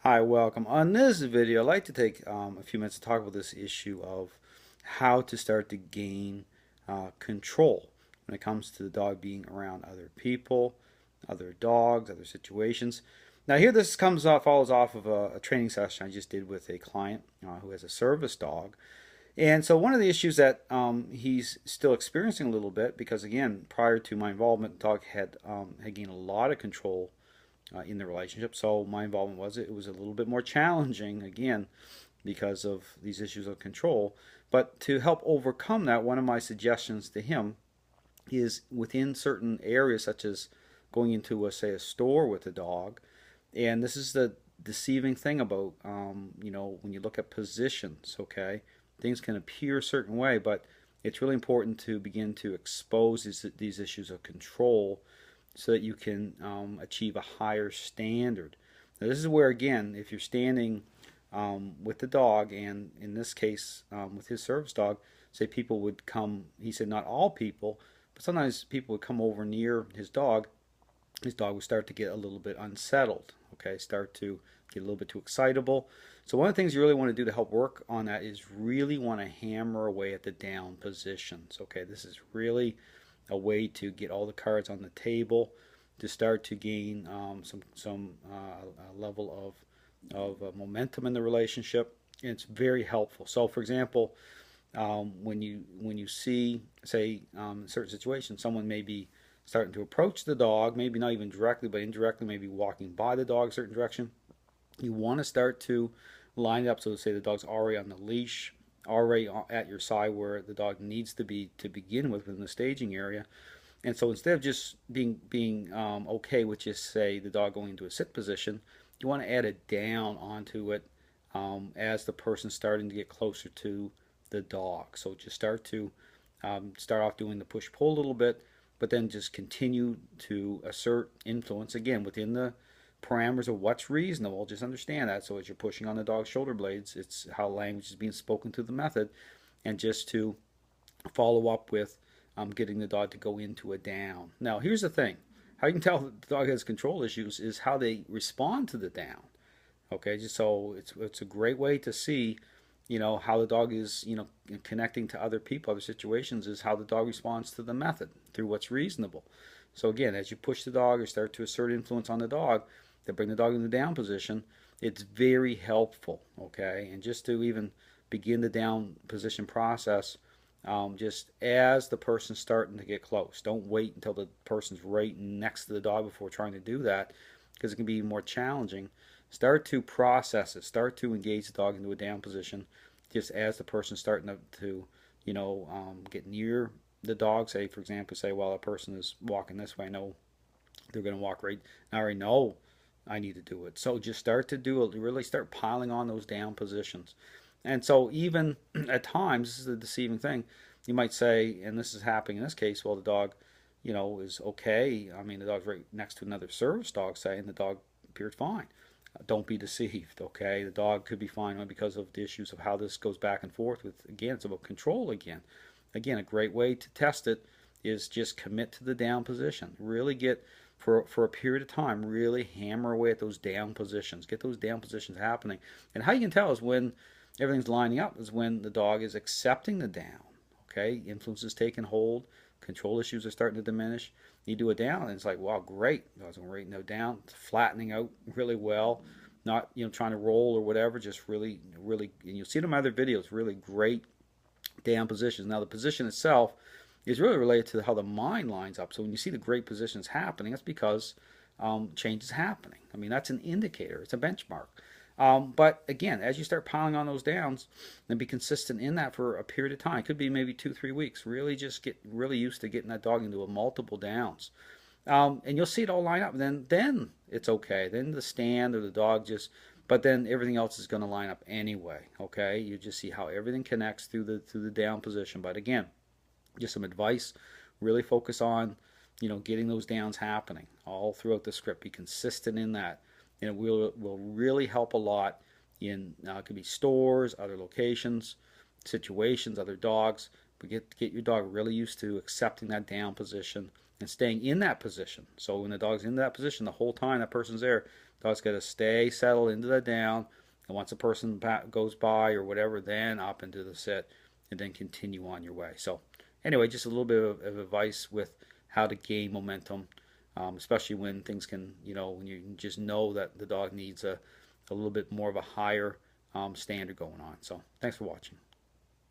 Hi, welcome. On this video, I'd like to take a few minutes to talk about this issue of how to start to gain control when it comes to the dog being around other people, other dogs, other situations. Now, here this follows off of a training session I just did with a client who has a service dog. And so one of the issues that he's still experiencing a little bit, because again, prior to my involvement, the dog had gained a lot of control in the relationship. So my involvement was a little bit more challenging again because of these issues of control. But to help overcome that, one of my suggestions to him is within certain areas, such as going into say a store with a dog. And this is the deceiving thing about when you look at positions. Okay, things can appear a certain way, but it's really important to begin to expose these issues of control so that you can achieve a higher standard. Now, this is where, again, if you're standing with the dog, and in this case, with his service dog, say people would come, he said not all people, but sometimes people would come over near his dog would start to get a little bit unsettled, okay, start to get a little bit too excitable. So one of the things you really want to do to help work on that is really want to hammer away at the down positions, okay. This is really a way to get all the cards on the table to start to gain some level of momentum in the relationship. And it's very helpful. So, for example, when you see, say, in certain situations, someone may be starting to approach the dog, maybe not even directly, but indirectly, maybe walking by the dog a certain direction. You want to start to line it up so to say the dog's already on the leash, already at your side where the dog needs to be to begin with in the staging area. And so instead of just being okay with just say the dog going into a sit position, you want to add it down onto it as the person's starting to get closer to the dog. So just start off doing the push pull a little bit, but then just continue to assert influence again within the parameters of what's reasonable. Just understand that. So as you're pushing on the dog's shoulder blades, it's how language is being spoken through the method, and just to follow up with getting the dog to go into a down. Now, here's the thing: how you can tell the dog has control issues is how they respond to the down. Okay, just so it's a great way to see, how the dog is, connecting to other people, other situations, is how the dog responds to the method through what's reasonable. So again, as you push the dog or start to assert influence on the dog to bring the dog in the down position, it's very helpful. Okay, and just to even begin the down position process, just as the person's starting to get close. Don't wait until the person's right next to the dog before trying to do that, because it can be more challenging. Start to process it. Start to engage the dog into a down position, just as the person's starting to get near the dog. Say, for example, say while a person is walking this way, I know they're going to walk right. I already know I need to do it. So just start to do it. Really start piling on those down positions. And so even at times, this is the deceiving thing. You might say, and this is happening in this case, well, the dog, is okay. I mean, the dog's right next to another service dog, say, and the dog appeared fine. Don't be deceived, okay? The dog could be fine because of the issues of how this goes back and forth with, again, it's about control again. Again, a great way to test it is just commit to the down position. Really get, for a period of time, really hammer away at those down positions. Get those down positions happening. And how you can tell is when everything's lining up is when the dog is accepting the down. Okay, influence is taking hold, control issues are starting to diminish. You do it down, and it's like, wow, great. I was right now down, it's flattening out really well. Not trying to roll or whatever, just really, really. And you'll see them in other videos. Really great down positions. Now the position itself is really related to how the mind lines up. So when you see the great positions happening, that's because change is happening. I mean, that's an indicator. It's a benchmark. But again, as you start piling on those downs and be consistent in that for a period of time, it could be maybe 2-3 weeks. Really just get really used to getting that dog into a multiple downs. And you'll see it all line up. Then it's okay. Then the stand or the dog but then everything else is going to line up anyway. Okay, you just see how everything connects through the down position. But again, just some advice: really focus on getting those downs happening all throughout the script. Be consistent in that, and it will really help a lot in it could be stores, other locations, situations, other dogs. But get your dog really used to accepting that down position and staying in that position. So when the dog's in that position the whole time that person's there, Dog's got to stay settled into the down, and once a person goes by or whatever, then up into the sit, and then continue on your way. So anyway, just a little bit of advice with how to gain momentum, especially when things can, when you just know that the dog needs a little bit more of a higher standard going on. So thanks for watching.